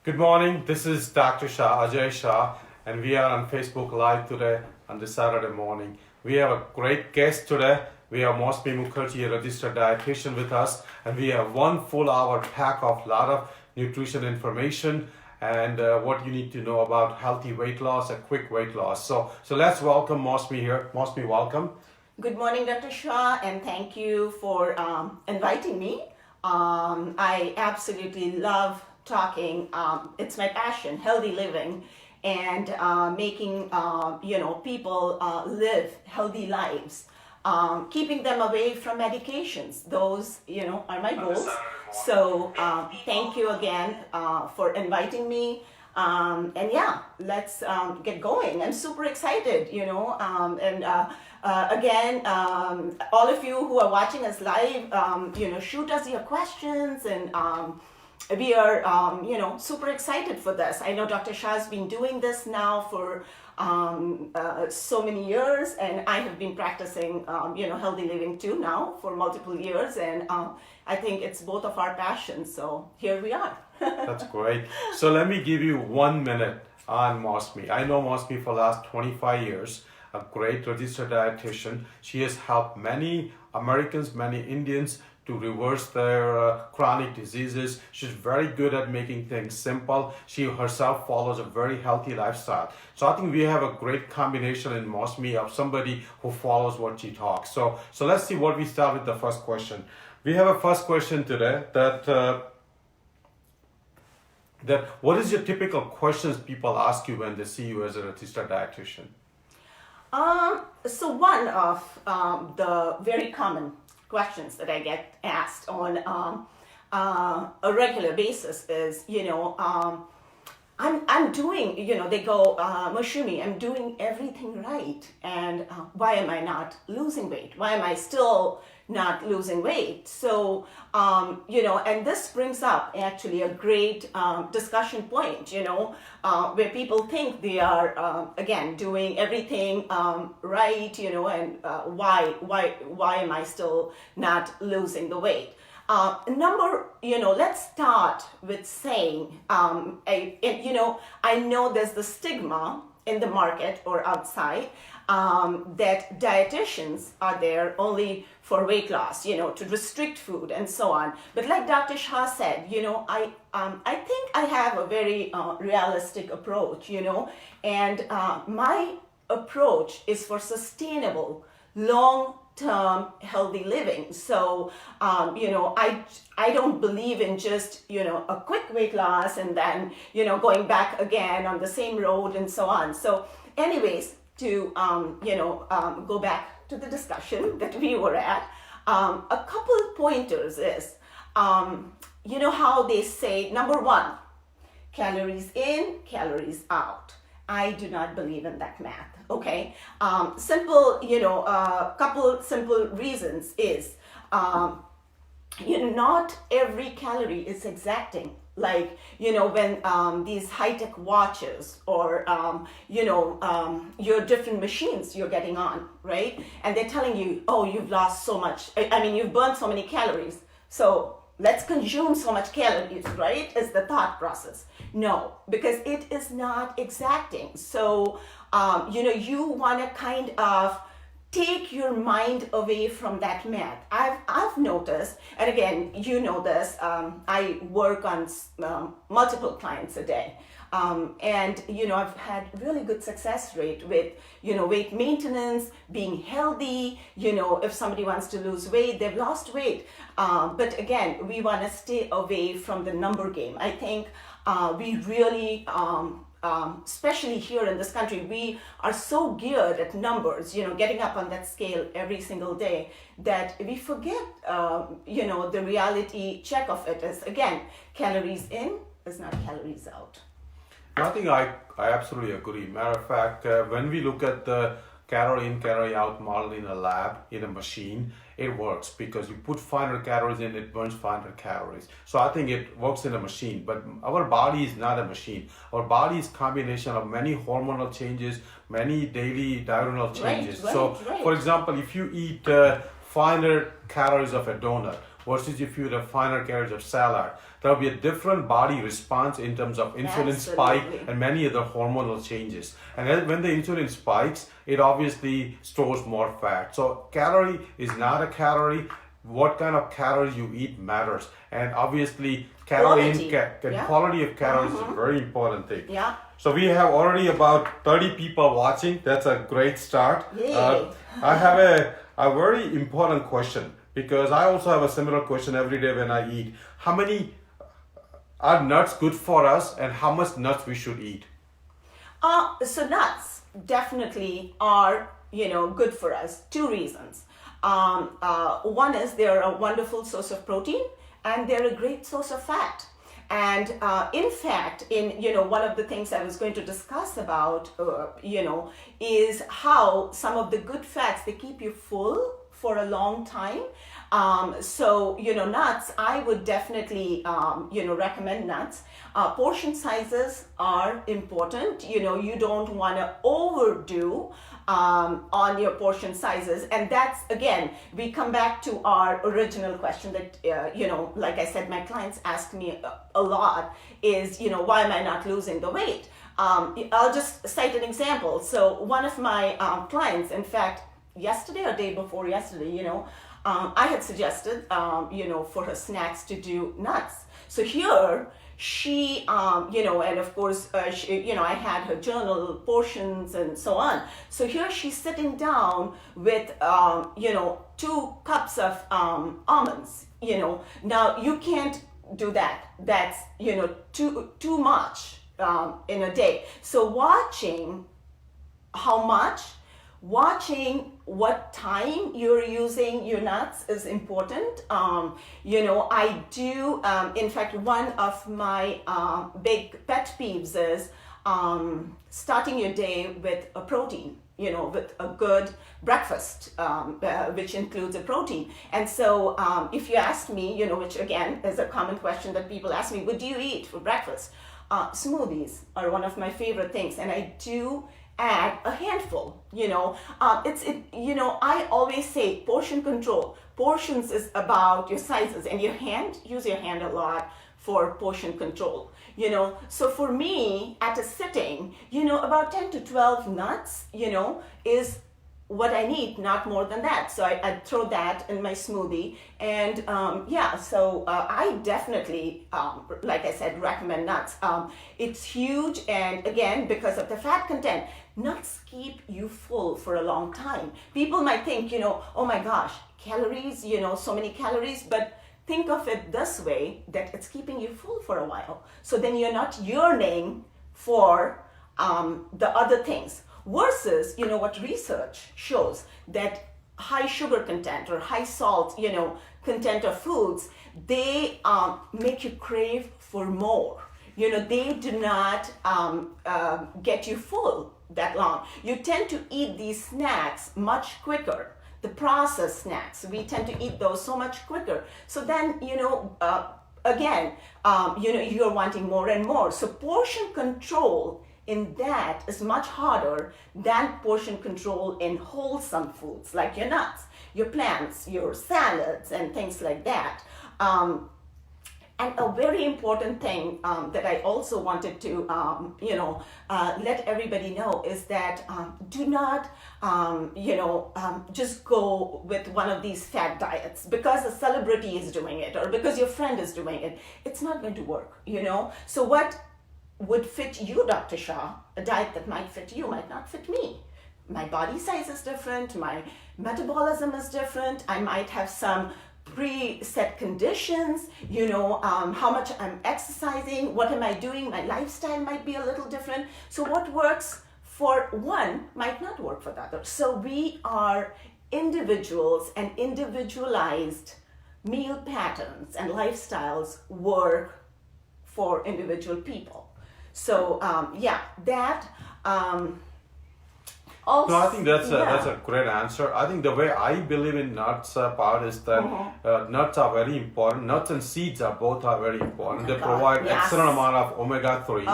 Good morning. This is Dr. Shah, Aajay Shah, and we are on Facebook Live today on this Saturday morning. We have a great guest today. We have Mukherjee, a registered dietitian with us, and we have 1 full hour pack of lot of nutrition information and what you need to know about healthy weight loss and quick weight loss. So let's welcome Moushumi here. Moushumi, welcome. Good morning, Dr. Shah, and thank you for inviting me. I absolutely love talking. It's my passion, healthy living, and making people live healthy lives, keeping them away from medications. Those are my goals. So thank you again for inviting me. And yeah, let's get going. I'm super excited, again, all of you who are watching us live, shoot us your questions, and we are, super excited for this. I know Dr. Shah has been doing this now for so many years, and I have been practicing, healthy living too now for multiple years, and I think it's both of our passions. So here we are. That's great. So let me give you 1 minute on Moushumi. I know Moushumi for the last 25 years, a great registered dietitian. She has helped many Americans, many Indians to reverse their chronic diseases. She's very good at making things simple. She herself follows a very healthy lifestyle. So I think we have a great combination in Moushumi of somebody who follows what she talks. So let's see what we start with the first question. We have a first question today that what is your typical questions people ask you when they see you as a registered dietitian? So one of the very common questions that I get asked on a regular basis is, I'm doing, they go, Moushumi, I'm doing everything right, and why am I not losing weight? Why am I still not losing weight? So, and this brings up actually a great discussion point, where people think they are, again, doing everything right, and why am I still not losing the weight? Let's start with saying, I know there's the stigma in the market or outside that dietitians are there only for weight loss, to restrict food and so on. But like Dr. Shah said, I think I have a very realistic approach, and my approach is for sustainable, long-term healthy living. So, I don't believe in just, a quick weight loss and then, going back again on the same road and so on. So anyways, to, go back to the discussion that we were at, a couple pointers is, how they say, number one, calories in, calories out. I do not believe in that math. Okay, simple, couple simple reasons is, not every calorie is exacting. Like, when these high-tech watches or, your different machines you're getting on, right? And they're telling you, oh, you've lost so much. You've burned so many calories. So let's consume so much calories, right? Is the thought process. No, because it is not exacting. So, you want to kind of take your mind away from that math. I've noticed, and again, you know this, I work on multiple clients a day. And, I've had really good success rate with, weight maintenance, being healthy, if somebody wants to lose weight, they've lost weight. But again, we want to stay away from the number game. I think we really, especially here in this country, we are so geared at numbers, getting up on that scale every single day, that we forget, the reality check of it is, again, calories in is not calories out. I think I absolutely agree. Matter of fact, when we look at the calorie in, calorie out model in a lab, in a machine, it works because you put 500 calories in, it burns 500 calories. So I think it works in a machine, but our body is not a machine. Our body is a combination of many hormonal changes, many daily diurnal changes. Right. For example, if you eat 500 calories of a donut, versus if you eat a finer calories of salad, there'll be a different body response in terms of insulin spike and many other hormonal changes. And then when the insulin spikes, it obviously stores more fat. So calorie is not a calorie. What kind of calories you eat matters. And obviously quality of calories is a very important thing. Yeah. So we have already about 30 people watching. That's a great start. I have a very important question, because I also have a similar question every day when I eat. How many are nuts good for us, and how much nuts we should eat? So nuts definitely are, good for us. Two reasons. One is they're a wonderful source of protein, and they're a great source of fat. And in fact, one of the things I was going to discuss about, is how some of the good fats, they keep you full for a long time. So, nuts, I would definitely, recommend nuts. Portion sizes are important. You don't want to overdo on your portion sizes. And that's, again, we come back to our original question that, like I said, my clients ask me a lot is, why am I not losing the weight? I'll just cite an example. So one of my clients, in fact, yesterday or day before yesterday, I had suggested, for her snacks to do nuts. So here she, and of course, I had her journal portions and so on. So here she's sitting down with, 2 cups of almonds, Now you can't do that. That's, too much in a day. So watching how much, watching what time you're using your nuts is important. I do, in fact, one of my big pet peeves is starting your day with a protein, with a good breakfast, which includes a protein. And so if you ask me, which again is a common question that people ask me, what do you eat for breakfast? Smoothies are one of my favorite things, and I do add a handful. I always say portion control. Portions is about your sizes, and use your hand a lot for portion control. So for me, at a sitting, about 10 to 12 nuts, is what I need, not more than that. So I throw that in my smoothie. And so I definitely, like I said, recommend nuts. It's huge. And again, because of the fat content, nuts keep you full for a long time. People might think, oh my gosh, calories, so many calories, but think of it this way, that it's keeping you full for a while. So then you're not yearning for the other things. Versus, what research shows, that high sugar content or high salt, content of foods, they make you crave for more. They do not get you full that long. You tend to eat these snacks much quicker. The processed snacks, we tend to eat those so much quicker. So then, again, you're wanting more and more. So portion control in that is much harder than portion control in wholesome foods like your nuts, your plants, your salads, and things like that. And a very important thing that I also wanted to, let everybody know is that do not, just go with one of these fad diets because a celebrity is doing it or because your friend is doing it. It's not going to work, So what would fit you, Dr. Shah? A diet that might fit you might not fit me. My body size is different. My metabolism is different. I might have some preset conditions, how much I'm exercising, what am I doing, my lifestyle might be a little different. So what works for one might not work for the other. So we are individuals, and individualized meal patterns and lifestyles work for individual people. So that also, no, I think that's a great answer. I think the way I believe in nuts part is that nuts are very important. Nuts and seeds are very important. They provide excellent amount of omega-3.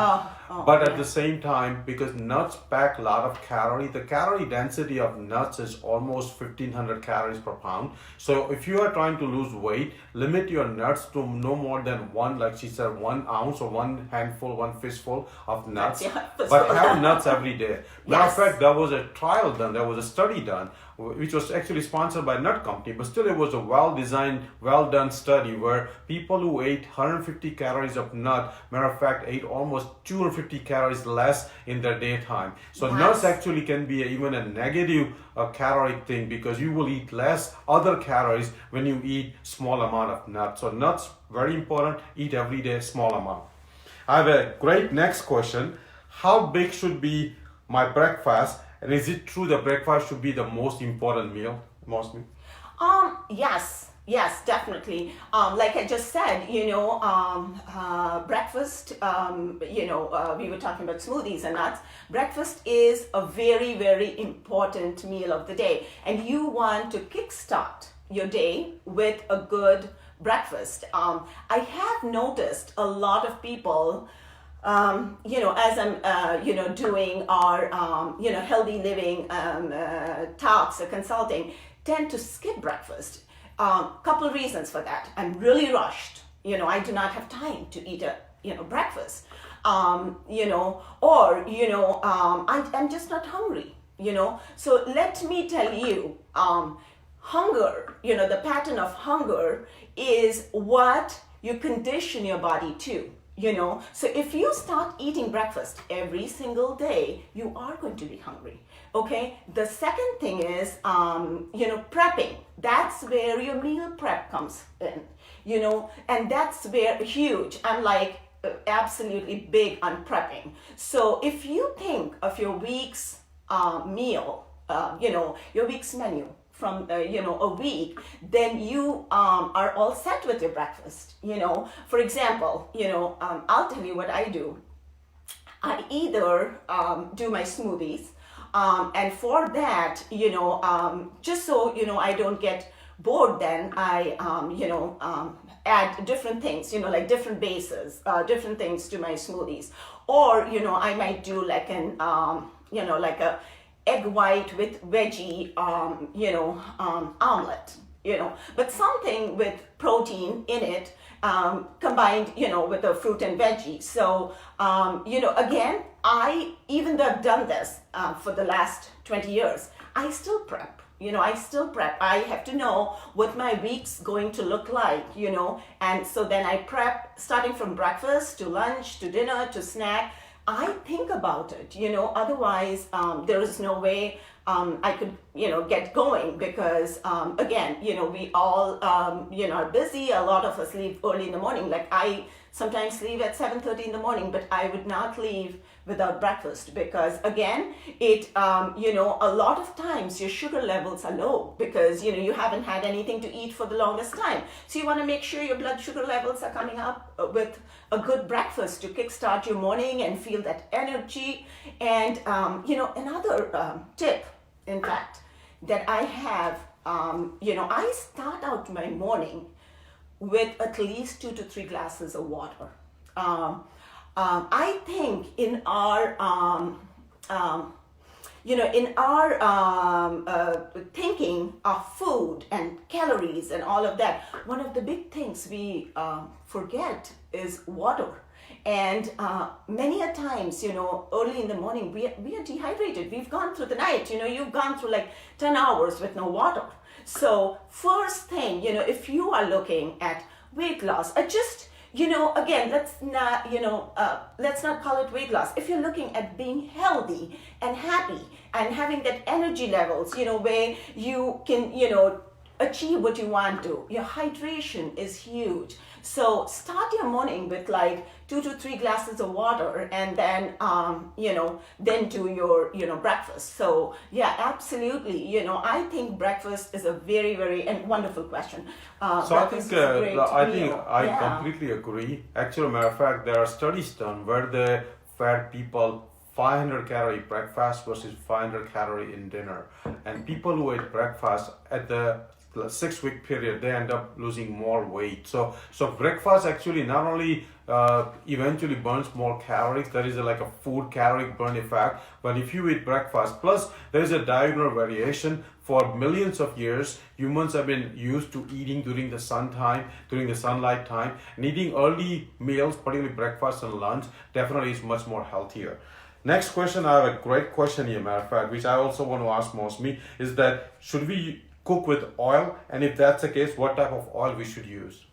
But at yeah. the same time, because nuts pack a lot of calorie, the calorie density of nuts is almost 1500 calories per pound. So if you are trying to lose weight, limit your nuts to no more than one, like she said, 1 ounce or one handful, one fistful of nuts. Yeah, But have nuts every day. Matter of Yes. fact, there was a trial done, there was a study done, which was actually sponsored by a nut company, but still it was a well-designed, well-done study where people who ate 150 calories of nut, matter of fact, ate almost 250 calories less in their daytime. So nuts actually can be even a negative caloric thing because you will eat less other calories when you eat small amount of nuts. So nuts, very important, eat every day, small amount. I have a great next question. How big should be my breakfast? And is it true that breakfast should be the most important meal, Mosmi? Yes, definitely. Like I just said, breakfast, we were talking about smoothies and nuts. Breakfast is a very, very important meal of the day. And you want to kickstart your day with a good breakfast. I have noticed a lot of people as I'm, doing our, healthy living talks or consulting, tend to skip breakfast. Couple reasons for that. I'm really rushed. I do not have time to eat breakfast. I'm just not hungry. So let me tell you, hunger, the pattern of hunger is what you condition your body to. So if you start eating breakfast every single day, you are going to be hungry. Okay. The second thing is, prepping. That's where your meal prep comes in, and that's where huge. I'm like absolutely big on prepping. So if you think of your week's meal, your week's menu, from a week, then you are all set with your breakfast. For example, I'll tell you what I do. I either do my smoothies, and for that, just so I don't get bored, then I add different things, like different bases, different things to my smoothies, or I might do like an like a egg white with veggie, omelet, but something with protein in it, combined, with the fruit and veggie. So, again, even though I've done this for the last 20 years, I still prep. I have to know what my week's going to look like, and so then I prep starting from breakfast to lunch to dinner to snack. I think about it, otherwise there is no way I could, get going because, again, we all, are busy. A lot of us leave early in the morning. Like I sometimes leave at 7:30 in the morning, but I would not leave without breakfast because, again, it, a lot of times your sugar levels are low because, you haven't had anything to eat for the longest time. So you want to make sure your blood sugar levels are coming up with a good breakfast to kickstart your morning and feel that energy. And, another tip, in fact, that I have, I start out my morning with at least 2 to 3 glasses of water. I think in our, thinking of food and calories and all of that, one of the big things we forget is water. And many a times, early in the morning, we are dehydrated. We've gone through the night, you've gone through like 10 hours with no water. So first thing, if you are looking at weight loss, just, again, let's not call it weight loss. If you're looking at being healthy and happy and having that energy levels, where you can, achieve what you want to, your hydration is huge. So start your morning with like 2 to 3 glasses of water and then, then do your, breakfast. So yeah, absolutely. I think breakfast is a very, very and wonderful question. So I think I completely agree. Actually, matter of fact, there are studies done where they fed people 500 calorie breakfast versus 500 calorie in dinner, and people who ate breakfast at the 6 week period, they end up losing more weight. So breakfast actually not only eventually burns more calories, there is like a food caloric burn effect, but if you eat breakfast, plus there is a diurnal variation. For millions of years, humans have been used to eating during the sunlight time, and eating early meals, particularly breakfast and lunch, definitely is much more healthier. Next question, I have a great question here, matter of fact, which I also want to ask Moushumi, is that should we cook with oil? And if that's the case, what type of oil we should use?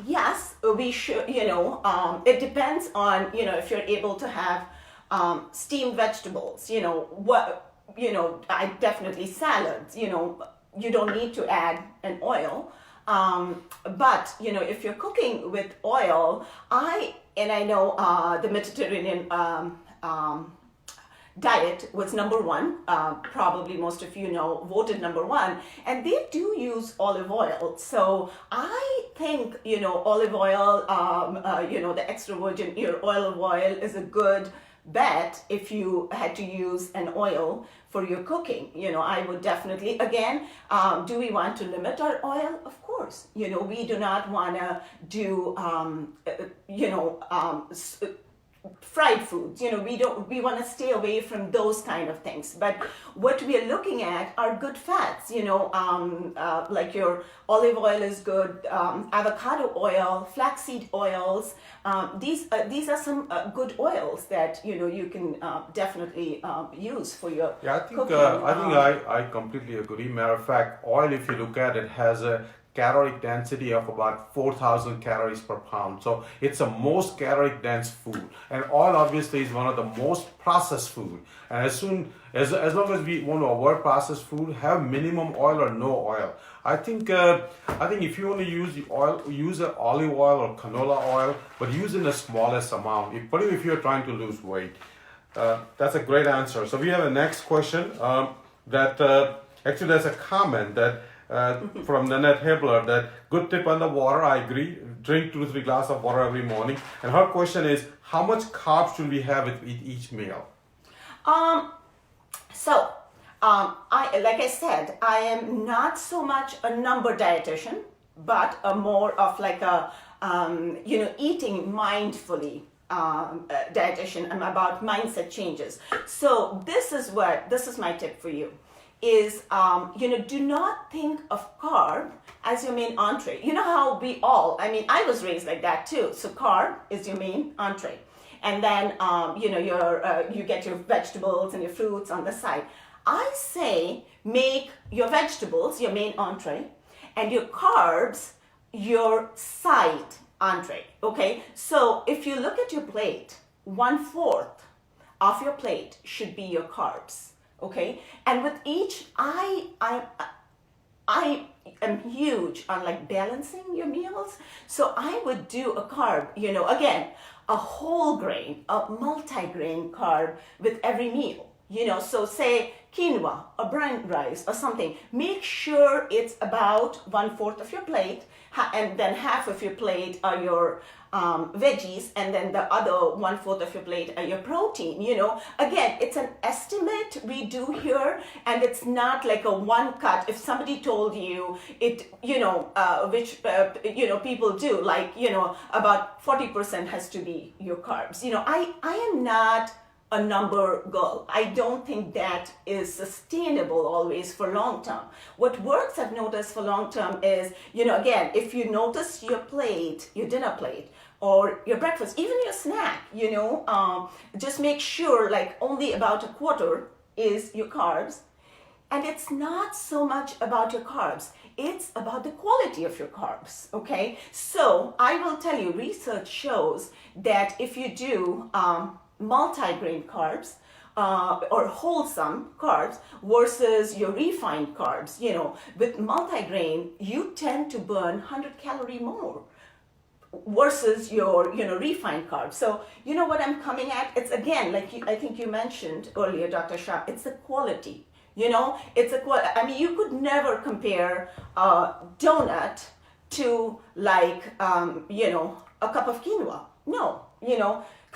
Yes, we should, it depends on, if you're able to have steamed vegetables, I definitely salads, you don't need to add an oil. But, if you're cooking with oil, I know the Mediterranean diet was number one, probably most of you know, voted number one, and they do use olive oil. So I think, olive oil, the extra virgin olive oil is a good bet if you had to use an oil for your cooking. I would definitely, again, do we want to limit our oil? Of course. We do not want to do, fried foods. We want to stay away from those kind of things. But what we are looking at are good fats, like your olive oil is good, avocado oil, flaxseed oils. These are some good oils that you can definitely use for your cooking. I completely agree. Matter of fact, oil, if you look at it, has a caloric density of about 4,000 calories per pound. So it's a most caloric dense food. And oil obviously is one of the most processed food. And as long as we want to avoid processed food, have minimum oil or no oil. I think if you want to use the oil, use an olive oil or canola oil, but use in the smallest amount, particularly if you're trying to lose weight. That's a great answer. So we have a next question actually there's a comment that from Nanette Hebler, that good tip on the water. I agree. Drink 2 to 3 glasses of water every morning. And her question is, how much carbs should we have with each meal? Like I said, I am not so much a number dietitian, but more of like a eating mindfully dietitian. I'm about mindset changes. So this is my tip for you. Is, do not think of carb as your main entree. You know how I was raised like that too. So carb is your main entree. And then, you get your vegetables and your fruits on the side. I say make your vegetables your main entree and your carbs your side entree, okay? So if you look at your plate, 1/4 of your plate should be your carbs. Okay, and with each, I am huge on like balancing your meals. So I would do a carb, again, a whole grain, a multi-grain carb with every meal. So say quinoa or brown rice or something. Make sure it's about 1/4 of your plate, and then half of your plate are your veggies, and then the other 1/4 of your plate are your protein. Again, it's an estimate we do here, and it's not like a one cut. If somebody told you it, which people do, like about 40% has to be your carbs. I am not a number girl. I don't think that is sustainable always for long term. What works, I've noticed, for long term is, again, if you notice your plate, your dinner plate, or your breakfast, even your snack, just make sure like only about 1/4 is your carbs. And it's not so much about your carbs, it's about the quality of your carbs, okay? So I will tell you, research shows that if you do multi-grain carbs, or wholesome carbs versus your refined carbs, with multi-grain, you tend to burn 100 calories more versus your refined carbs. So what I'm coming at, it's again, like I think you mentioned earlier, Dr. Shah, it's the quality. It's you could never compare a donut to like a cup of quinoa. No,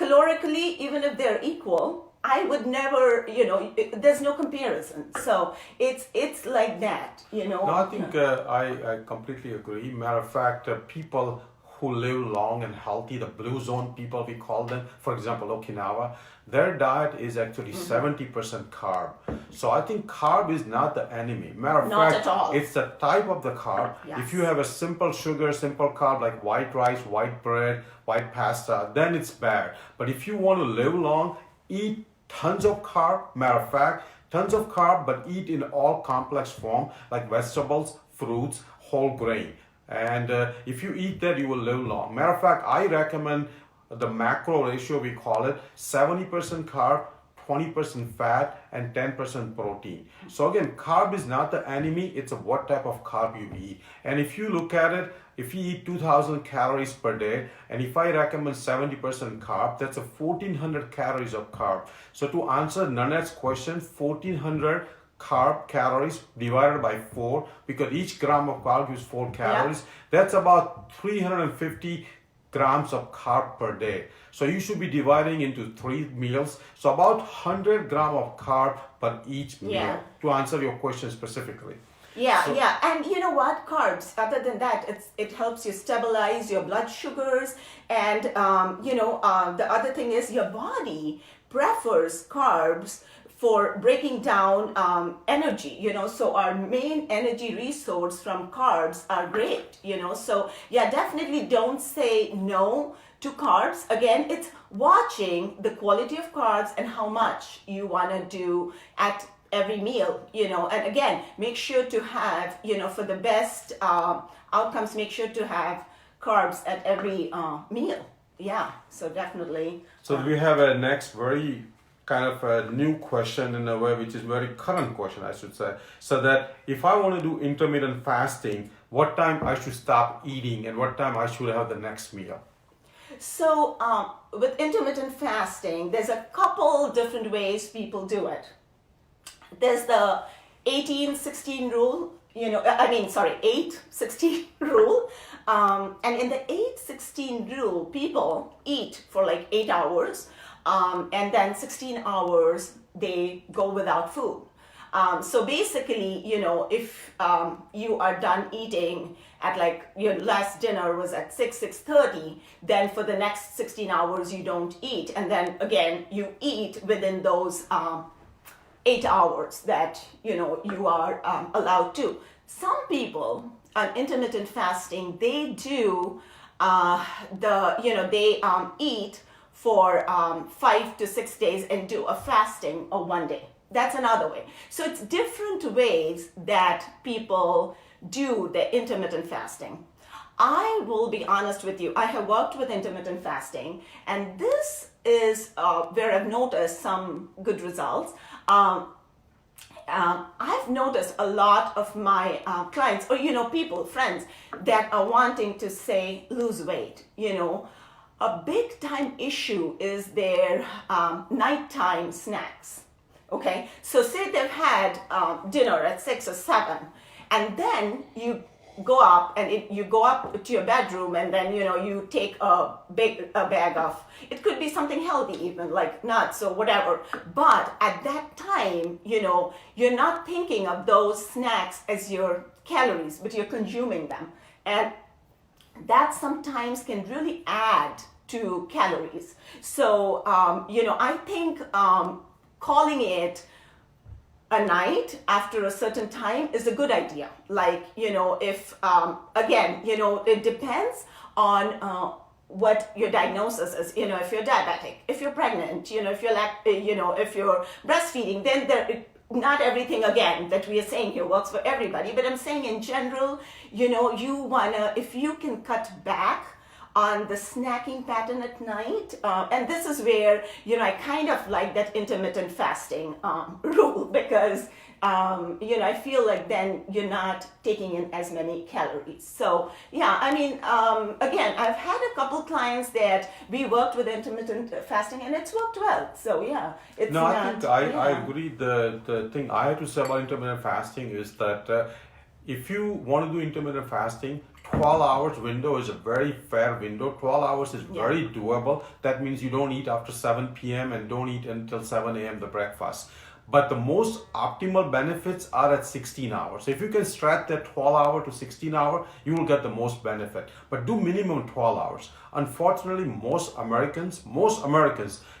calorically, even if they're equal, I would never, there's no comparison. So it's like that, No, I think I completely agree. Matter of fact, people who live long and healthy, the blue zone people we call them, for example, Okinawa, their diet is actually 70% carb. So I think carb is not the enemy. Matter of Not fact, at all. it's the type of the carb. Yes. If you have a simple sugar, simple carb like white rice, white bread, white pasta, then it's bad. But if you want to live long, eat tons of carb. Matter of fact, tons of carb, but eat in all complex form like vegetables, fruits, whole grain. And if you eat that, you will live long. Matter of fact, I recommend the macro ratio, we call it 70% carb, 20% fat, and 10% protein. So again, carb is not the enemy, it's what type of carb you eat. And if you look at it, if you eat 2,000 calories per day, and if I recommend 70% carb, that's a 1,400 calories of carb. So to answer Nanette's question, 1,400 calories divided by 4, because each gram of carb gives 4 calories. That's about 350 grams of carb per day. So you should be dividing into 3 meals. So about 100 gram of carb per each meal, to answer your question specifically. Yeah. And you know what? Carbs, other than that, it helps you stabilize your blood sugars. And, the other thing is your body prefers carbs for breaking down energy, so our main energy resource from carbs are great, so definitely don't say no to carbs. Again, it's watching the quality of carbs and how much you want to do at every meal, and again, make sure to have, for the best outcomes, make sure to have carbs at every meal. So definitely. So we have a next very kind of a new question in a way, which is very current question, I should say. So that if I want to do intermittent fasting, what time I should stop eating and what time I should have the next meal? So with intermittent fasting, there's a couple different ways people do it. There's the 18-16 rule, 8-16 rule. And in the 8-16 rule, people eat for like 8 hours. And then 16 hours they go without food. So basically, if you are done eating at like your last dinner was at 6:30, then for the next 16 hours you don't eat. And then again, you eat within those 8 hours that, you are allowed to. Some people on intermittent fasting, they do they eat for 5 to 6 days and do a fasting of 1 day. That's another way. So it's different ways that people do the intermittent fasting. I will be honest with you, I have worked with intermittent fasting, and this is where I've noticed some good results. I've noticed a lot of my clients, or people, friends, that are wanting to say lose weight. A big time issue is their nighttime snacks. Okay, so say they've had dinner at 6 or 7, and then you go up you go up to your bedroom, and then you take a bag of, it could be something healthy, even like nuts or whatever, but at that time you're not thinking of those snacks as your calories, but you're consuming them, and that sometimes can really add to calories. So I think calling it a night after a certain time is a good idea. Like, if, again, it depends on what your diagnosis is. If you're diabetic, if you're pregnant, if you're breastfeeding, then not everything, again, that we are saying here works for everybody. But I'm saying in general, you wanna, if you can cut back on the snacking pattern at night, and this is where I kind of like that intermittent fasting rule, because I feel like then you're not taking in as many calories. So again, I've had a couple clients that we worked with intermittent fasting, and it's worked well. So it's no, not, I think I agree. The thing I have to say about intermittent fasting is that if you want to do intermittent fasting, 12 hours window is a very fair window. 12 hours is very doable. That means you don't eat after 7 p.m. and don't eat until 7 a.m. the breakfast. But the most optimal benefits are at 16 hours. If you can stretch that 12 hour to 16 hour, you will get the most benefit. But do minimum 12 hours. Unfortunately, most Americans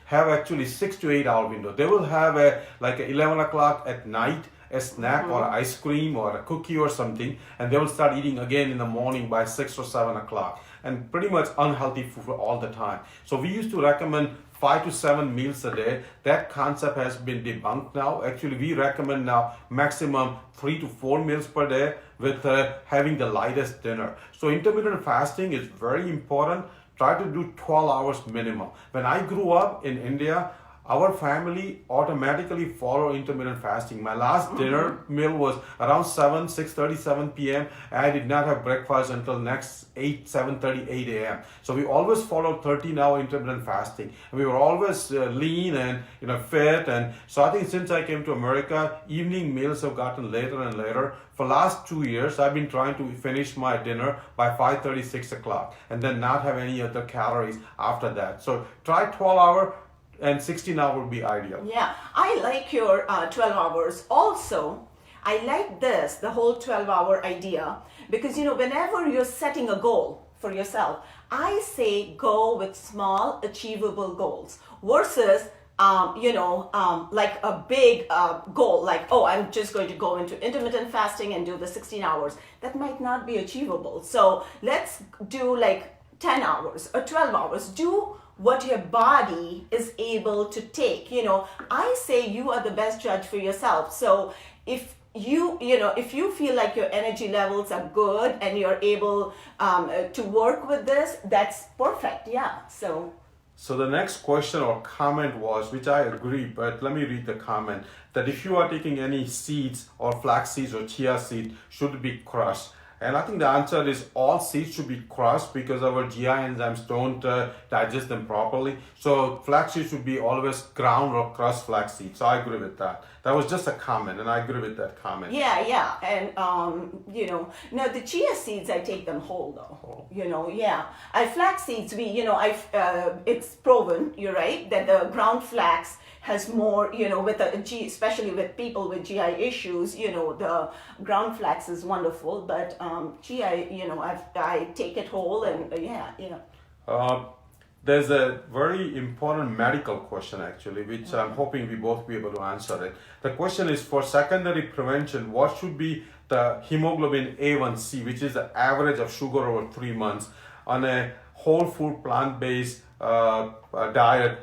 have actually 6 to 8 hour window. They will have a 11 o'clock at night, a snack or ice cream or a cookie or something, and they will start eating again in the morning by 6 or 7 o'clock, and pretty much unhealthy food all the time. So we used to recommend 5 to 7 meals a day. That concept has been debunked now. Actually, we recommend now maximum 3 to 4 meals per day with having the lightest dinner. So intermittent fasting is very important. Try to do 12 hours minimum. When I grew up in India, our family automatically follow intermittent fasting. My last dinner meal was around 6:30, 7 p.m. I did not have breakfast until next 7:30, 8 a.m. So we always followed 13-hour intermittent fasting. And we were always lean and fit. And so I think since I came to America, evening meals have gotten later and later. For last 2 years, I've been trying to finish my dinner by 5:30, 6 o'clock, and then not have any other calories after that. So try 12-hour. And 16 hours would be ideal. Yeah, I like your 12 hours. Also, I like the whole 12-hour idea, because, whenever you're setting a goal for yourself, I say go with small, achievable goals versus, like a big goal, like, oh, I'm just going to go into intermittent fasting and do the 16 hours. That might not be achievable. So let's do like 10 hours or 12 hours. Do what your body is able to take. I say you are the best judge for yourself. So if if you feel like your energy levels are good and you're able to work with this, that's perfect. Yeah. So the next question or comment was, which I agree, but let me read the comment, that if you are taking any seeds or flax seeds or chia seed, should it be crushed? And I think the answer is all seeds should be crushed because our GI enzymes don't digest them properly. So flax seeds should be always ground or crushed flax seeds. So I agree with that. That was just a comment, and I agree with that comment. Yeah. And, now the chia seeds, I take them whole though. Flax seeds, it's proven, you're right, that the ground flax has more, especially with people with GI issues, the ground flax is wonderful, but chia, I take it whole and There's a very important medical question actually, which I'm hoping we both be able to answer it. The question is, for secondary prevention, what should be the hemoglobin A1C, which is the average of sugar over 3 months on a whole food plant-based diet?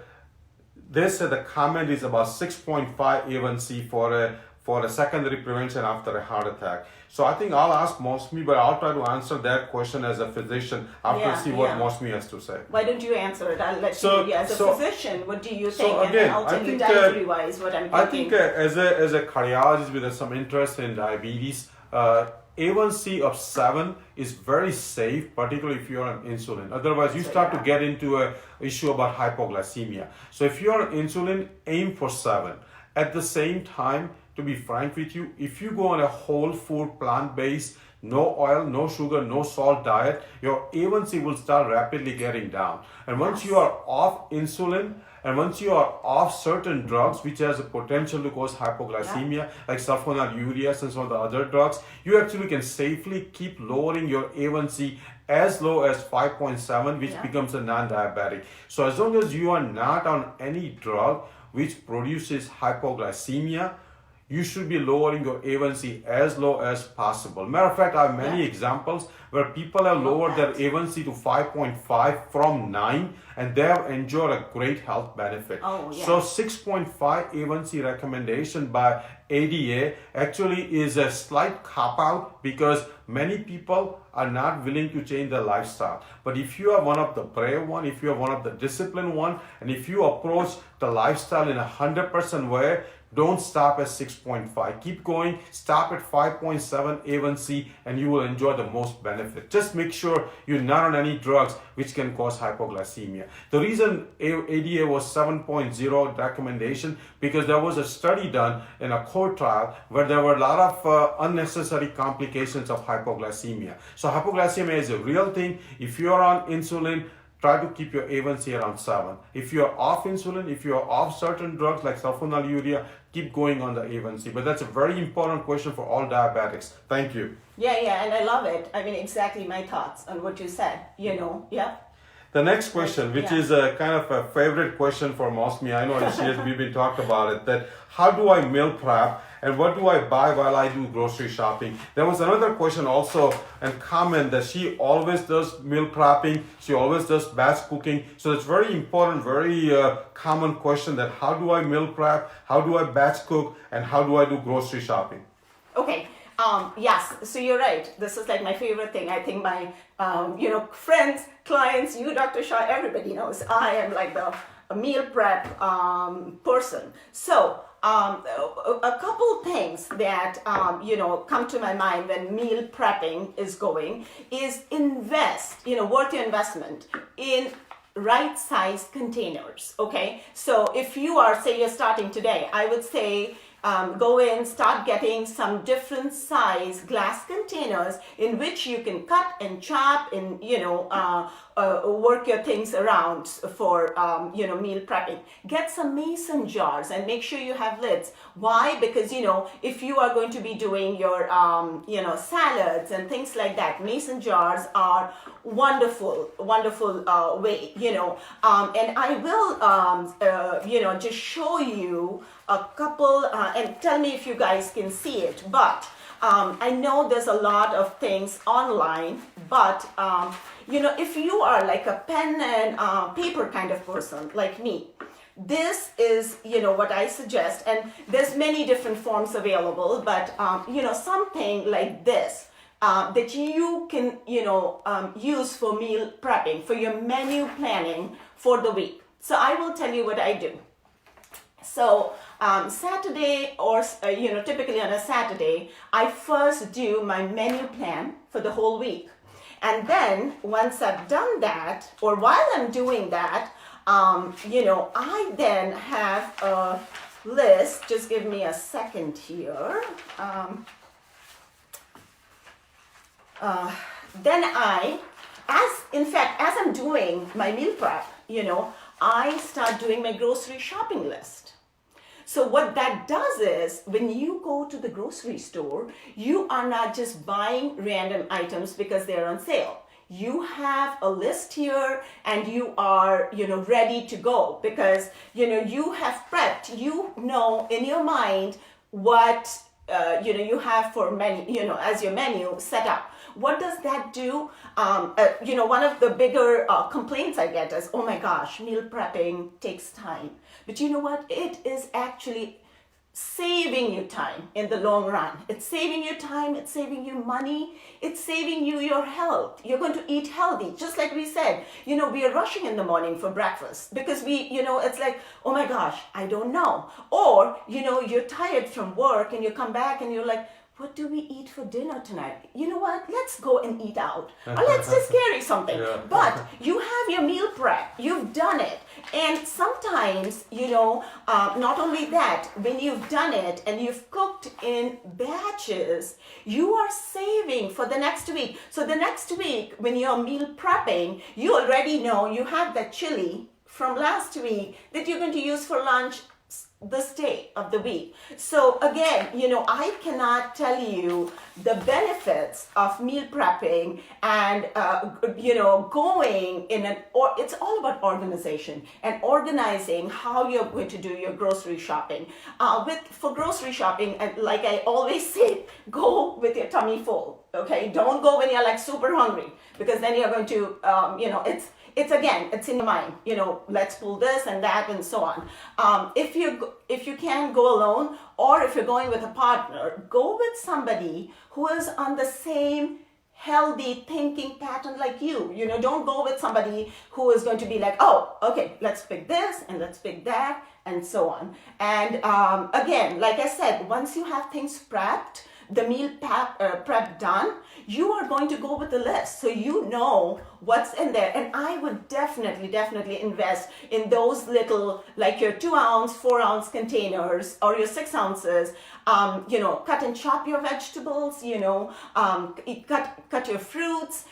They said the comment is about 6.5 A1C for a secondary prevention after a heart attack. So I think I'll ask Moushumi, but I'll try to answer that question as a physician after what Moushumi has to say. Why don't you answer it? I'll let you. As a physician, what do you think? Again, and then I'll tell you dietary-wise what I'm thinking. I think as a cardiologist with some interest in diabetes, A1C of 7 is very safe, particularly if you're on insulin. Otherwise, you start to get into an issue about hypoglycemia. So if you're on insulin, aim for 7. At the same time, to be frank with you, if you go on a whole food, plant-based, no oil, no sugar, no salt diet, your A1C will start rapidly getting down. And once you are off insulin, and once you are off certain drugs, which has a potential to cause hypoglycemia, like sulfonylureas and some of the other drugs, you actually can safely keep lowering your A1C as low as 5.7, which becomes a non-diabetic. So as long as you are not on any drug which produces hypoglycemia, you should be lowering your A1C as low as possible. Matter of fact, I have many examples where people have lowered their A1C to 5.5 from 9, and they have enjoyed a great health benefit. So 6.5 A1C recommendation by ADA actually is a slight cop-out because many people are not willing to change their lifestyle. But if you are one of the brave one, if you are one of the disciplined one, and if you approach the lifestyle in 100% way, Don't stop at 6.5. Keep going. Stop at 5.7 A1C and you will enjoy the most benefit. Just make sure you're not on any drugs which can cause hypoglycemia. The reason ADA was 7.0 recommendation because there was a study done in a court trial where there were a lot of unnecessary complications of hypoglycemia. So hypoglycemia is a real thing. If you're on insulin, try to keep your A1C around 7. If you're off insulin, if you're off certain drugs like sulfonylurea, keep going on the A1C. But that's a very important question for all diabetics. Thank you. Yeah, and I love it. I mean, exactly my thoughts on what you said, yeah. The next question, which is a kind of a favorite question for Moushumi, I know we've been talking about it, that how do I meal prep and what do I buy while I do grocery shopping? There was another question also and comment that she always does meal prepping, she always does batch cooking. So it's very important, very common question that how do I meal prep, how do I batch cook, and how do I do grocery shopping? Okay. Yes, so you're right. This is like my favorite thing. I think my, friends, clients, you, Dr. Shah, everybody knows I am like a meal prep person. So a couple things that, come to my mind when meal prepping is going is invest, worth your investment in right size containers. Okay. So if you are, say you're starting today, I would say, go in, start getting some different size glass containers in which you can cut and chop and, work your things around for, meal prepping. Get some mason jars and make sure you have lids. Why? Because, if you are going to be doing your, salads and things like that, mason jars are wonderful way, and I will, just show you a couple, and tell me if you guys can see it, but I know there's a lot of things online, but if you are like a pen and paper kind of person like me, this is, what I suggest, and there's many different forms available, but, something like this that you can, use for meal prepping, for your menu planning for the week. So I will tell you what I do. So Saturday or, typically on a Saturday, I first do my menu plan for the whole week. And then once I've done that, or while I'm doing that, I then have a list. Just give me a second here. Then as I'm doing my meal prep, I start doing my grocery shopping list. So what that does is when you go to the grocery store, you are not just buying random items because they're on sale. You have a list here and you are, ready to go because, you have prepped, in your mind what, you have for menu, as your menu set up. What does that do? One of the bigger complaints I get is, oh my gosh, meal prepping takes time. But you know what? It is actually saving you time in the long run. It's saving you time. It's saving you money. It's saving you your health. You're going to eat healthy. Just like we said, we are rushing in the morning for breakfast because it's like, oh my gosh, I don't know. Or, you're tired from work and you come back and you're like, what do we eat for dinner tonight? You know what? Let's go and eat out. Or let's just carry something. Yeah. But you have your meal prep. You've done it. And sometimes, not only that, when you've done it and you've cooked in batches, you are saving for the next week. So the next week, when you're meal prepping, you already know you have that chili from last week that you're going to use for lunch this day of the week. So again, I cannot tell you the benefits of meal prepping and, going it's all about organization and organizing how you're going to do your grocery shopping. For grocery shopping, and like I always say, go with your tummy full, okay? Don't go when you're like super hungry because then you're going to, it's in your mind, let's pull this and that and so on. If you can go alone or if you're going with a partner, go with somebody who is on the same healthy thinking pattern like you. You know, don't go with somebody who is going to be like, oh, okay, let's pick this and let's pick that and so on. And again, like I said, once you have things prepped, the meal prep done, you are going to go with the list. So you know what's in there. And I would definitely invest in those little, like your 2 ounce, 4 ounce containers or your 6 ounces. You know, cut and chop your vegetables, you know, cut your fruits,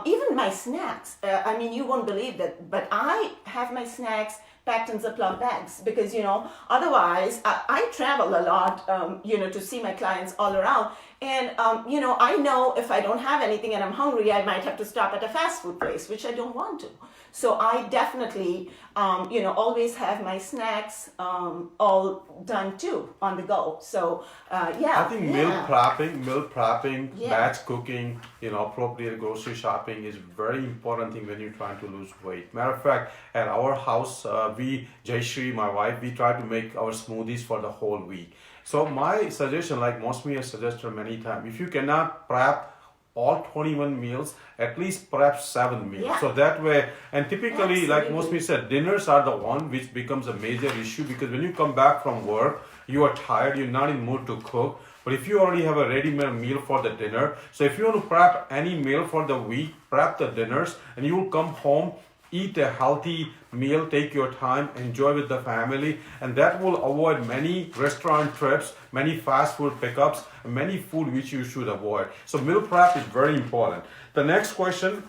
even my snacks. I mean, you won't believe that, but I have my snacks packed in Ziploc bags because, you know, otherwise I travel a lot, you know, to see my clients all around. And, you know if I don't have anything and I'm hungry, I might have to stop at a fast food place, which I don't want to. So I definitely, always have my snacks all done too on the go. So, yeah. I think meal prepping, batch cooking, appropriate grocery shopping is very important thing when you're trying to lose weight. Matter of fact, at our house, Jayashree, my wife, we try to make our smoothies for the whole week. So my suggestion, like Moushumi has suggested many times, if you cannot prep all 21 meals, at least prep 7 meals. Yeah. So that way, and typically, like Absolutely. Moushumi said, dinners are the one which becomes a major issue because when you come back from work, you are tired, you're not in mood to cook. But if you already have a ready-made meal for the dinner, so if you want to prep any meal for the week, prep the dinners, and you will come home, eat a healthy meal, take your time, enjoy with the family, and that will avoid many restaurant trips, many fast food pickups, and many food which you should avoid. So meal prep is very important. The next question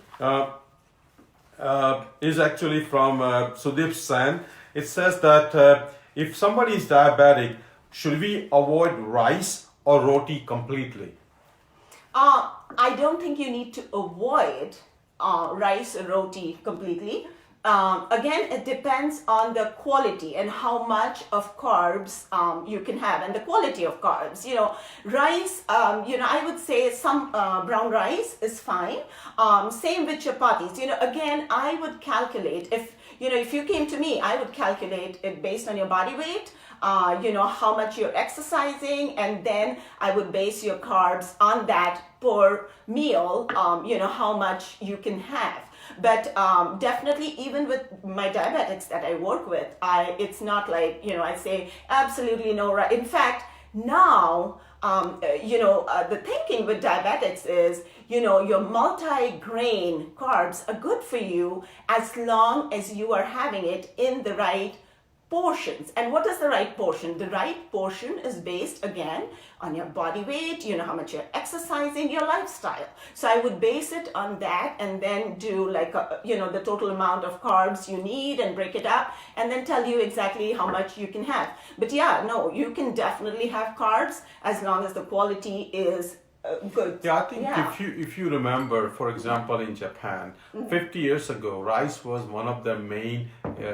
is actually from Sudeep Sen. It says that if somebody is diabetic, should we avoid rice or roti completely? I don't think you need to avoid rice or roti completely. Again, it depends on the quality and how much of carbs you can have and the quality of carbs. Rice, I would say some brown rice is fine. Same with chapatis. Again, I would calculate if you came to me, I would calculate it based on your body weight, how much you're exercising, and then I would base your carbs on that per meal, how much you can have. But definitely, even with my diabetics that I work with, it's not like, I say absolutely no. In fact, now, the thinking with diabetics is, your multi-grain carbs are good for you as long as you are having it in the right portions. And what is the right portion? The right portion is based again on your body weight, how much you're exercising, your lifestyle. So I would base it on that and then do like, the total amount of carbs you need and break it up and then tell you exactly how much you can have. But yeah, no, you can definitely have carbs as long as the quality is good. Yeah, I think if you remember, for example, in Japan, 50 years ago, rice was one of the main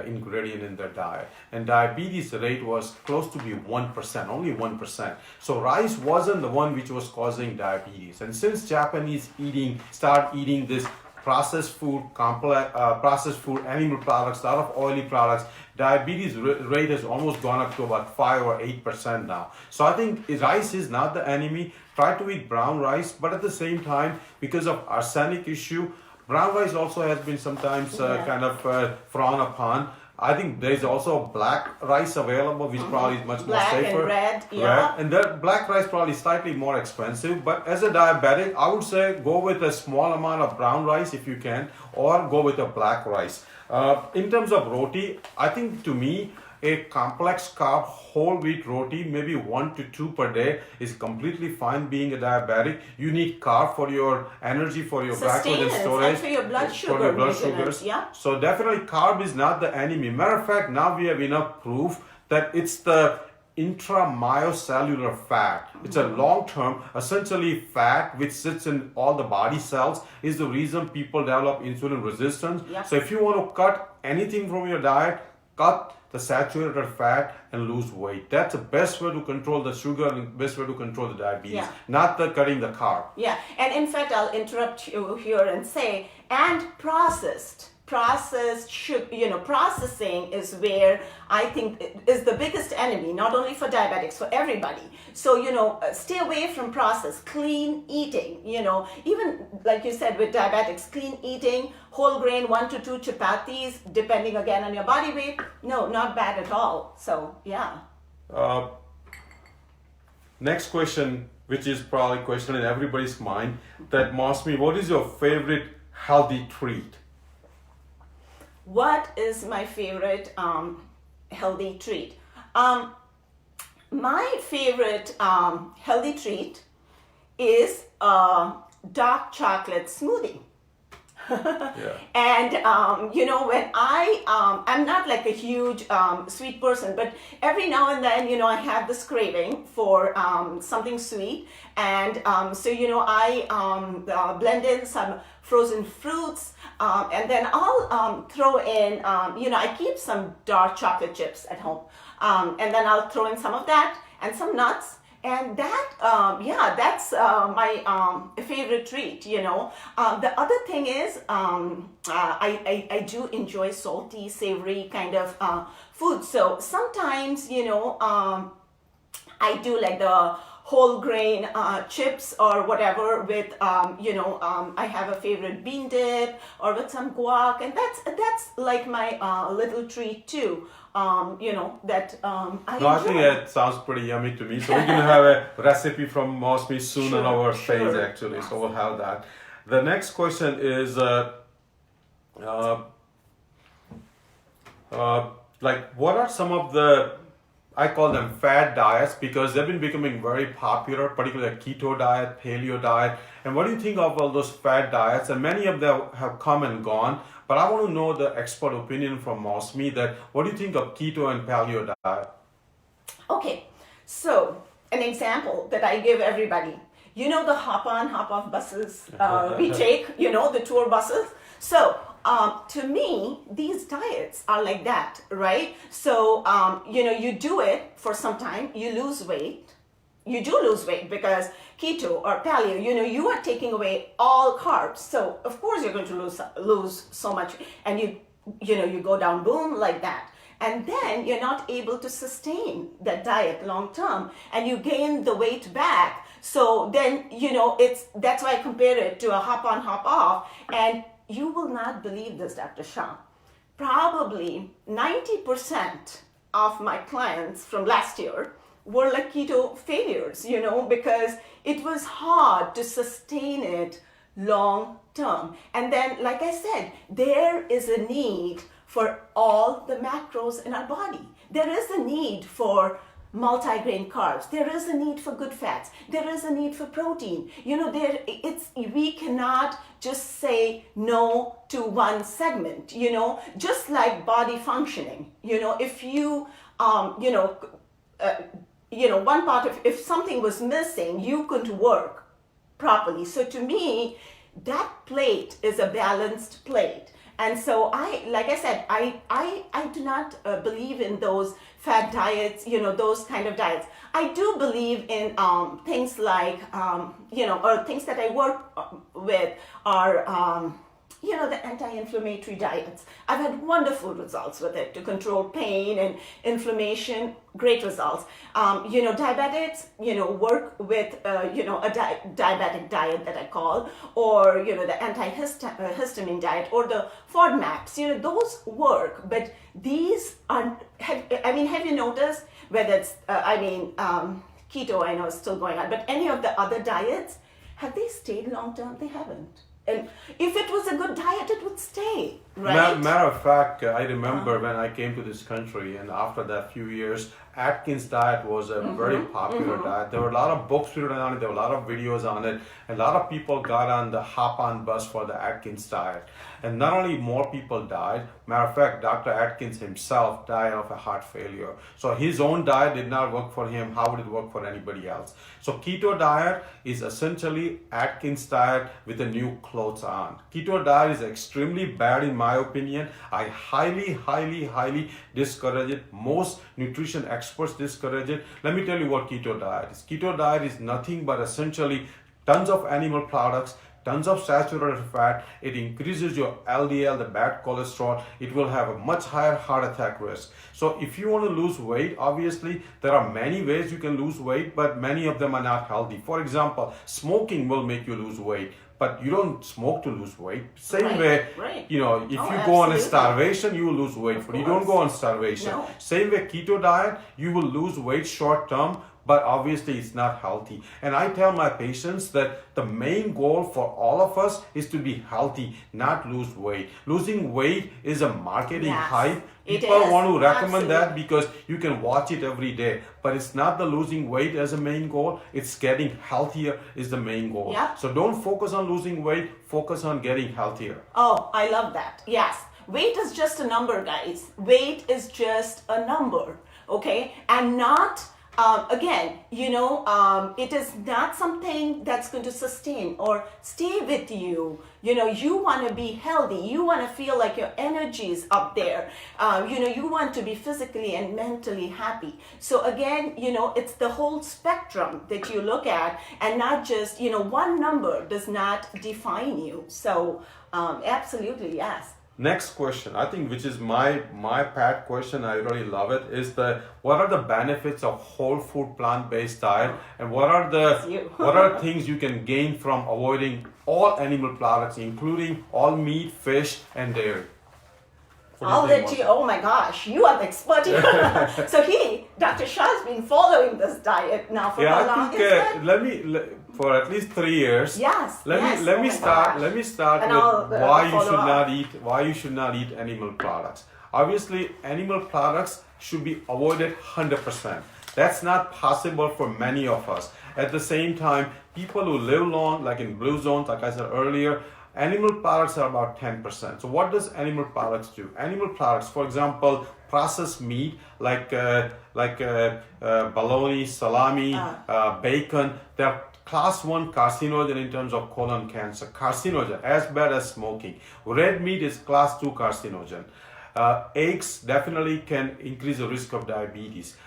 ingredient in their diet, and diabetes rate was close to be 1%, only 1%. So rice wasn't the one which was causing diabetes. And since Japanese start eating this processed food, animal products, a lot of oily products, diabetes rate has almost gone up to about 5 or 8% now. So I think rice is not the enemy. Try to eat brown rice, but at the same time, because of arsenic issue, brown rice also has been sometimes frowned upon. I think there is also black rice available, which probably is much more safer. Black and red, yeah. And the black rice probably slightly more expensive. But as a diabetic, I would say go with a small amount of brown rice if you can, or go with a black rice. In terms of roti, I think to me, a complex carb whole wheat roti, maybe 1 to 2 per day, is completely fine being a diabetic. You need carb for your energy, for your glycogen storage, and for your blood sugar. for your blood sugars. Yeah. So definitely carb is not the enemy. Matter of fact, now we have enough proof that it's the intramyocellular fat. It's a long-term, essentially fat which sits in all the body cells, is the reason people develop insulin resistance. Yeah. So if you want to cut anything from your diet, cut the saturated fat and lose weight. That's the best way to control the sugar and best way to control the diabetes, not the cutting the carb. Yeah, and in fact, I'll interrupt you here and say, and processed processed sugar, processing is where I think is the biggest enemy, not only for diabetics, for everybody. So, stay away from processed, clean eating, even like you said with diabetics, clean eating, whole grain, 1 to 2 chapatis, depending again on your body weight. No, not bad at all. So, yeah. Next question, which is probably a question in everybody's mind, that Moushumi, what is your favorite healthy treat? What is my favorite healthy treat? My favorite healthy treat is dark chocolate smoothie. Yeah. And when I'm not like a huge sweet person, but every now and then I have this craving for something sweet, and I blend in some frozen fruits, and then I'll throw in I keep some dark chocolate chips at home, and then I'll throw in some of that and some nuts. And that, that's my favorite treat, The other thing is, I do enjoy salty, savory kind of food. So sometimes, I do like the whole grain chips or whatever with, I have a favorite bean dip or with some guac. And that's like my little treat too. I enjoy. I think it sounds pretty yummy to me. So we're going to have a recipe from Moushumi soon on our page actually. So we'll have that. The next question is, what are some of the, I call them fad diets because they've been becoming very popular, particularly keto diet, paleo diet. And what do you think of all those fad diets? And many of them have come and gone. But I want to know the expert opinion from Moushumi that what do you think of keto and paleo diet? Okay, so an example that I give everybody, the hop-on, hop-off buses we take, the tour buses. So to me, these diets are like that, right? So, you do it for some time, you lose weight. You do lose weight because keto or paleo, you are taking away all carbs. So of course you're going to lose so much, and you go down boom like that. And then you're not able to sustain that diet long term, and you gain the weight back. So then, that's why I compare it to a hop on, hop off. And you will not believe this, Dr. Shah. Probably 90% of my clients from last year were like keto failures, because it was hard to sustain it long term. And then, like I said, there is a need for all the macros in our body. There is a need for multigrain carbs. There is a need for good fats. There is a need for protein. We cannot just say no to one segment, just like body functioning. If you, one part of, if something was missing, you couldn't work properly. So to me, that plate is a balanced plate. And so like I said, I do not believe in those fad diets, those kind of diets. I do believe in things like, or things that I work with are, the anti-inflammatory diets. I've had wonderful results with it to control pain and inflammation, great results. Diabetics, work with, a diabetic diet that I call, or, the anti-histamine diet or the FODMAPs, those work. But these are, have you noticed whether it's, keto I know is still going on, but any of the other diets, have they stayed long term? They haven't. And if it was a good diet, it would stay, right? Matter of fact, I remember when I came to this country, and after that few years, Atkins diet was a very popular diet. There were a lot of books written on it. There were a lot of videos on it. A lot of people got on the hop-on bus for the Atkins diet. And not only more people died, matter of fact, Dr. Atkins himself died of a heart failure. So his own diet did not work for him. How would it work for anybody else? So keto diet is essentially Atkins diet with the new clothes on. Keto diet is extremely bad in my opinion. I highly discourage it. Most nutrition experts discourage it. Let me tell you what keto diet is. Keto diet is nothing but essentially tons of animal products, tons of saturated fat. It increases your LDL, the bad cholesterol. It will have a much higher heart attack risk. So if you want to lose weight, obviously there are many ways you can lose weight, but many of them are not healthy. For example, smoking will make you lose weight, but you don't smoke to lose weight. Same way, you know, if you go on a starvation, you will lose weight, but you don't go on starvation. No. Same way, keto diet, you will lose weight short term, but obviously it's not healthy. And I tell my patients that the main goal for all of us is to be healthy, not lose weight. Losing weight is a marketing hype. People want to recommend that because you can watch it every day, but it's not the losing weight as a main goal. It's getting healthier is the main goal. So don't focus on losing weight, focus on getting healthier. Oh, I love that. Yes. Weight is just a number, guys. Weight is just a number, okay? And not, again, you know, it is not something that's going to sustain or stay with you. You know, you want to be healthy. You want to feel like your energy is up there. You know, you want to be physically and mentally happy. So again, you know, it's the whole spectrum that you look at, and not just, you know, one number does not define you. So absolutely, yes. Next question, I think, which is my pet question, I really love it, is what are the benefits of whole food plant-based diet, and what are things you can gain from avoiding all animal products, including all meat, fish, and dairy? I'll let you, oh my gosh, you are the expert here. So Dr. Shah has been following this diet now for how long? For at least 3 years. Yes. Let me start with why you should not eat animal products. Obviously, animal products should be avoided 100%. That's not possible for many of us. At the same time, people who live long, like in blue zones, like I said earlier, animal products are about 10%. So what does animal products do? Animal products, for example, processed meat like bologna, salami, bacon, they're class 1 carcinogen in terms of colon cancer. Carcinogen, as bad as smoking. Red meat is class 2 carcinogen. Eggs definitely can increase the risk of diabetes.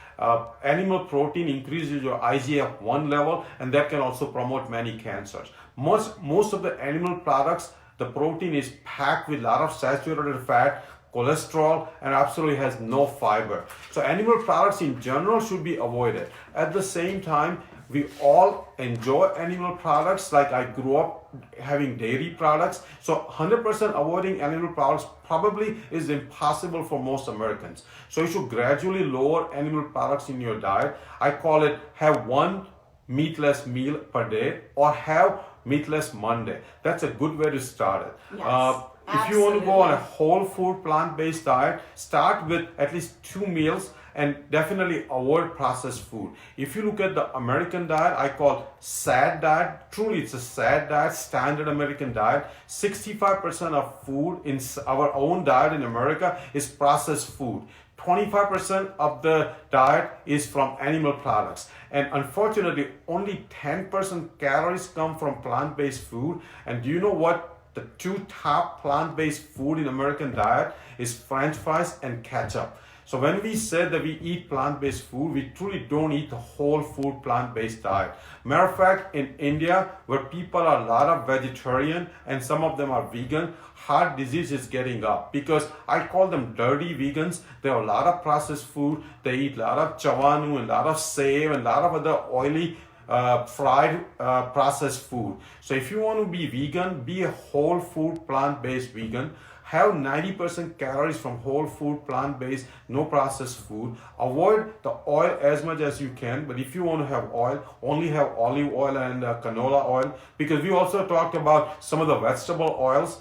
Animal protein increases your IGF-1 level, and that can also promote many cancers. Most of the animal products, the protein is packed with a lot of saturated fat, cholesterol, and absolutely has no fiber. So animal products in general should be avoided. At the same time, we all enjoy animal products. Like I grew up having dairy products. So 100% avoiding animal products probably is impossible for most Americans. So you should gradually lower animal products in your diet. I call it have one meatless meal per day or have meatless Monday. That's a good way to start it. Yes. If you want to go on a whole food plant-based diet, start with at least 2 meals and definitely avoid processed food. If you look at the American diet, I call SAD diet. Truly, it's a SAD diet, standard American diet. 65% of food in our own diet in America is processed food. 25% of the diet is from animal products. And unfortunately, only 10% calories come from plant-based food. And do you know what? The 2 top plant-based food in American diet is French fries and ketchup. So when we said that we eat plant-based food, we truly don't eat the whole food plant-based diet. Matter of fact, in India, where people are a lot of vegetarian and some of them are vegan, heart disease is getting up because I call them dirty vegans. They have a lot of processed food. They eat a lot of chavanu and a lot of save and a lot of other oily fried processed food. So if you want to be vegan, be a whole food plant-based vegan. Have 90% calories from whole food, plant-based, no processed food. Avoid the oil as much as you can, but if you want to have oil, only have olive oil and canola oil, because we also talked about some of the vegetable oils,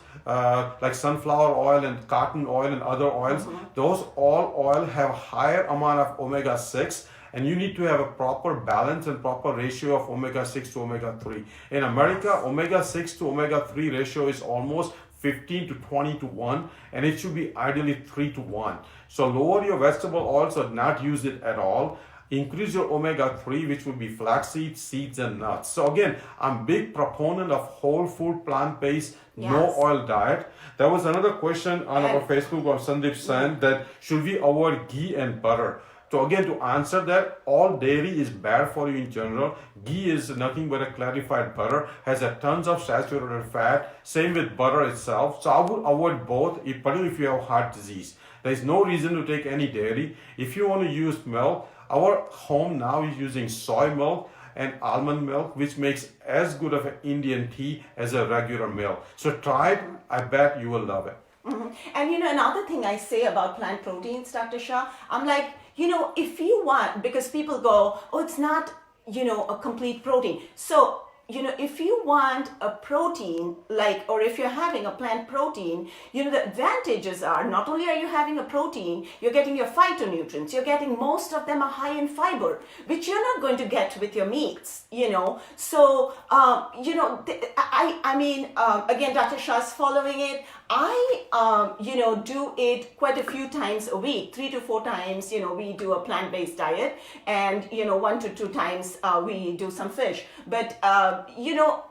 like sunflower oil and cotton oil and other oils. Those all oil have higher amount of omega-6, and you need to have a proper balance and proper ratio of omega-6 to omega-3. In America, omega-6 to omega-3 ratio is almost 15 to 20 to 1, and it should be ideally 3 to 1. So lower your vegetable oils or not use it at all. Increase your omega-3, which would be flaxseed, seeds, and nuts. So again, I'm a big proponent of whole food, plant-based, no oil diet. There was another question on our Facebook of Sandeep Sen that should we avoid ghee and butter? to answer that, all dairy is bad for you in general. Ghee is nothing but a clarified butter, has a tons of saturated fat. Same with butter itself. So I would avoid both, particularly if you have heart disease. There is no reason to take any dairy. If you want to use milk, our home now is using soy milk and almond milk, which makes as good of an Indian tea as a regular milk. So try it. I bet you will love it. Mm-hmm. And another thing I say about plant proteins, Dr. Shah, I'm like, if you want, because people go, oh, it's not, a complete protein. So, if you want a protein, or if you're having a plant protein, the advantages are not only are you having a protein, you're getting your phytonutrients, you're getting most of them are high in fiber, which you're not going to get with your meats, So, again, Dr. Shah's following it. I, do it quite a few times a week, 3 to 4 times, we do a plant-based diet, and, 1 to 2 times we do some fish. But,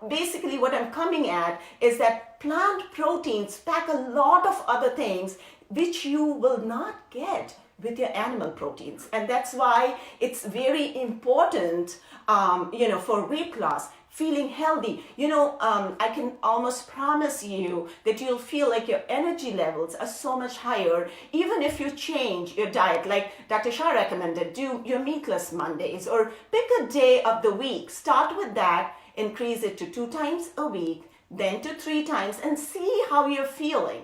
basically what I'm coming at is that plant proteins pack a lot of other things which you will not get with your animal proteins. And that's why it's very important, for weight loss, feeling healthy. I can almost promise you that you'll feel like your energy levels are so much higher, even if you change your diet. Like Dr. Shah recommended, do your meatless Mondays, or pick a day of the week. Start with that, increase it to 2 times a week, then to 3 times, and see how you're feeling.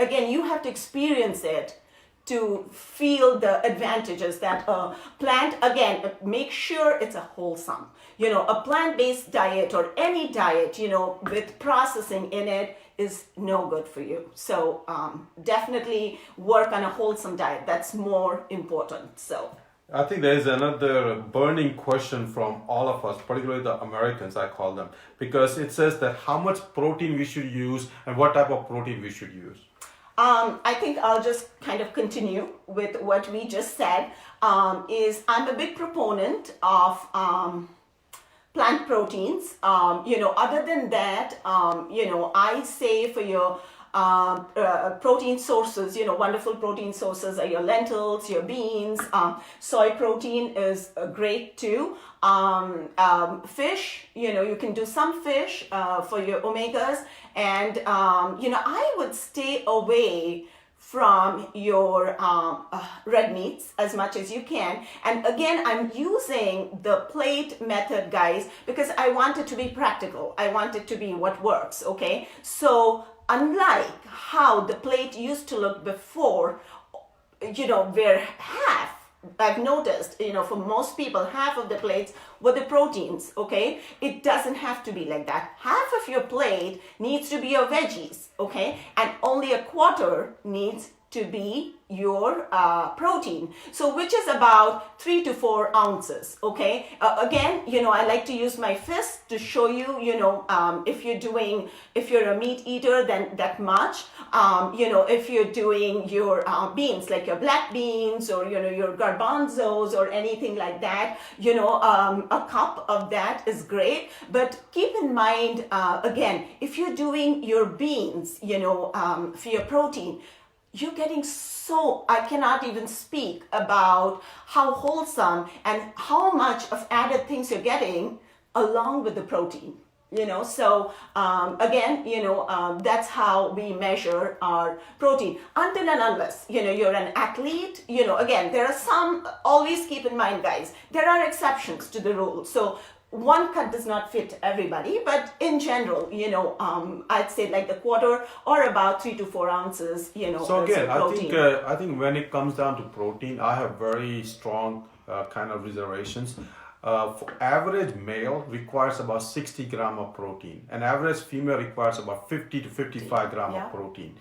Again, you have to experience it to feel the advantages that a plant, again, make sure it's a wholesome. A plant-based diet or any diet, with processing in it is no good for you. So definitely work on a wholesome diet. That's more important. So I think there is another burning question from all of us, particularly the Americans, I call them, because it says that how much protein we should use and what type of protein we should use. I think I'll just kind of continue with what we just said. Is I'm a big proponent of plant proteins. Other than that, I say for your protein sources, wonderful protein sources are your lentils, your beans. Soy protein is great too. Fish, you can do some fish for your omegas. And, I would stay away from your red meats as much as you can. And again, I'm using the plate method, guys, because I want it to be practical. I want it to be what works, okay? So unlike how the plate used to look before, where half, I've noticed, for most people, half of the plates were the proteins, okay? It doesn't have to be like that. Half of your plate needs to be your veggies, okay? And only a quarter needs to be your protein. So which is about 3 to 4 ounces, okay? Again, I like to use my fist to show you, if you're a meat eater, then that much. If you're doing your beans, like your black beans or, your garbanzos or anything like that, a cup of that is great. But keep in mind, again, if you're doing your beans, for your protein, you're getting I cannot even speak about how wholesome and how much of added things you're getting along with the protein, So again, that's how we measure our protein. Until and unless, you're an athlete, again, there are some, always keep in mind, guys, there are exceptions to the rule. So one cut does not fit everybody, but in general, I'd say like the quarter or about 3 to 4 ounces, So again, protein. I think when it comes down to protein, I have very strong kind of reservations. For average male requires about 60 gram of protein. An average female requires about 50 to 55 gram of protein.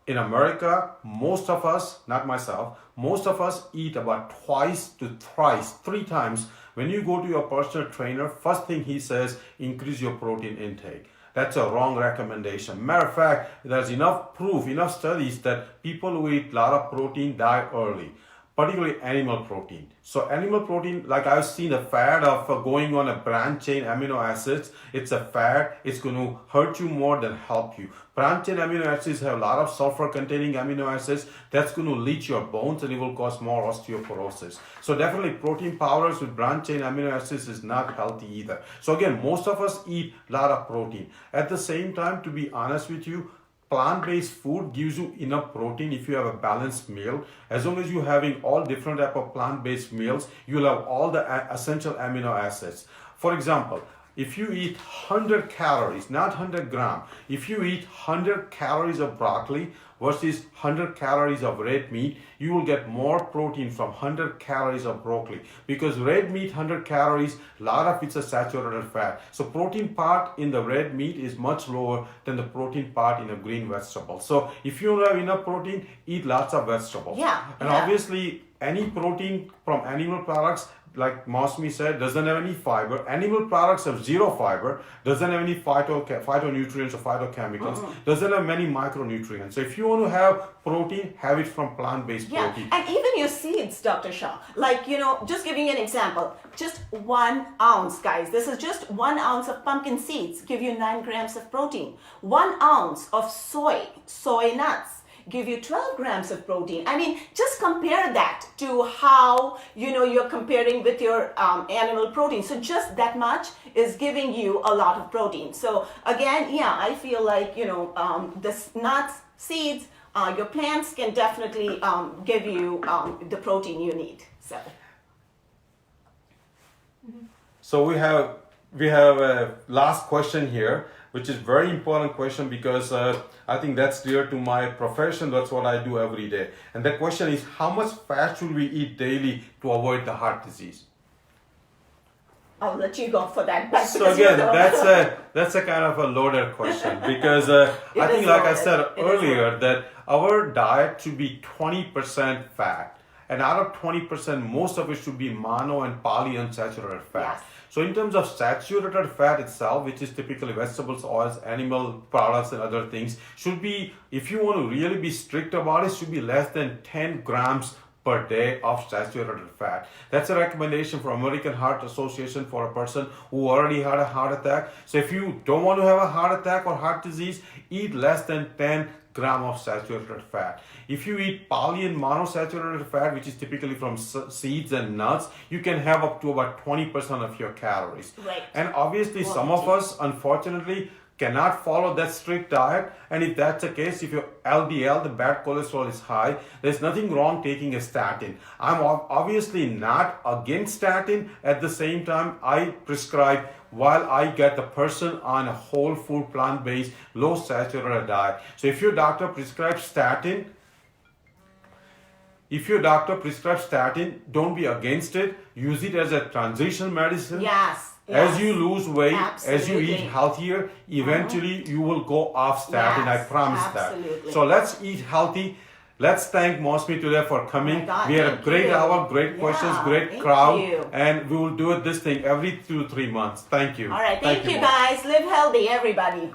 In America, most of us, not myself, most of us eat about twice to thrice, 3 times. When you go to your personal trainer, first thing he says, increase your protein intake. That's a wrong recommendation. Matter of fact, there's enough proof, enough studies that people who eat a lot of protein die early. particularly animal protein. So animal protein, like I've seen a fad of going on a branch chain amino acids. It's a fad. It's going to hurt you more than help you. Branch chain amino acids have a lot of sulfur containing amino acids. That's going to leach your bones and it will cause more osteoporosis. So definitely protein powders with branch chain amino acids is not healthy either. So again, most of us eat a lot of protein. At the same time, to be honest with you, plant-based food gives you enough protein if you have a balanced meal. As long as you're having all different type of plant-based meals, you'll have all the essential amino acids. For example, if you eat 100 calories, not 100 grams, if you eat 100 calories of broccoli versus 100 calories of red meat, you will get more protein from 100 calories of broccoli, because red meat 100 calories, a lot of it's a saturated fat. So protein part in the red meat is much lower than the protein part in a green vegetable. So if you don't have enough protein, eat lots of vegetables. And obviously any protein from animal products, like Moushumi said, doesn't have any fiber. Animal products have zero fiber, doesn't have any phytonutrients or phytochemicals, doesn't have many micronutrients. So if you want to have protein, have it from plant-based protein. And even your seeds, Dr. Shah, like, just giving you an example, just 1 ounce, guys, this is just 1 ounce of pumpkin seeds give you 9 grams of protein. 1 ounce of soy nuts, give you 12 grams of protein. I mean, just compare that to how, you're comparing with your animal protein. So just that much is giving you a lot of protein. So again, I feel like, the nuts, seeds, your plants can definitely give you the protein you need. So we have a last question here, which is very important question, because I think that's dear to my profession. That's what I do every day. And the question is, how much fat should we eat daily to avoid the heart disease? I'll let you go for that. So again, that's a kind of a loaded question, because I think, like I said earlier, that our diet should be 20% fat. And out of 20%, most of it should be mono and polyunsaturated fat. So in terms of saturated fat itself, which is typically vegetables, oils, animal products, and other things, should be, if you want to really be strict about it, should be less than 10 grams per day of saturated fat. That's a recommendation from American Heart Association for a person who already had a heart attack. So if you don't want to have a heart attack or heart disease, eat less than 10 gram of saturated fat. If you eat poly and monosaturated fat, which is typically from seeds and nuts, you can have up to about 20% of your calories. And obviously some of us, unfortunately, cannot follow that strict diet. And if that's the case, if your LDL, the bad cholesterol, is high, there's nothing wrong taking a statin. I'm obviously not against statin. At the same time, I prescribe while I get the person on a whole food, plant-based, low saturated diet. So if your doctor prescribes statin, don't be against it. Use it as a transition medicine. As you lose weight, as you eat healthier, eventually you will go off statin. I promise that. So let's eat healthy. Let's thank Moushumi today for coming. We had a great hour, great questions, great crowd. And we will do this thing every 2 to 3 months. Thank you. All right. Thank you, guys. Live healthy, everybody.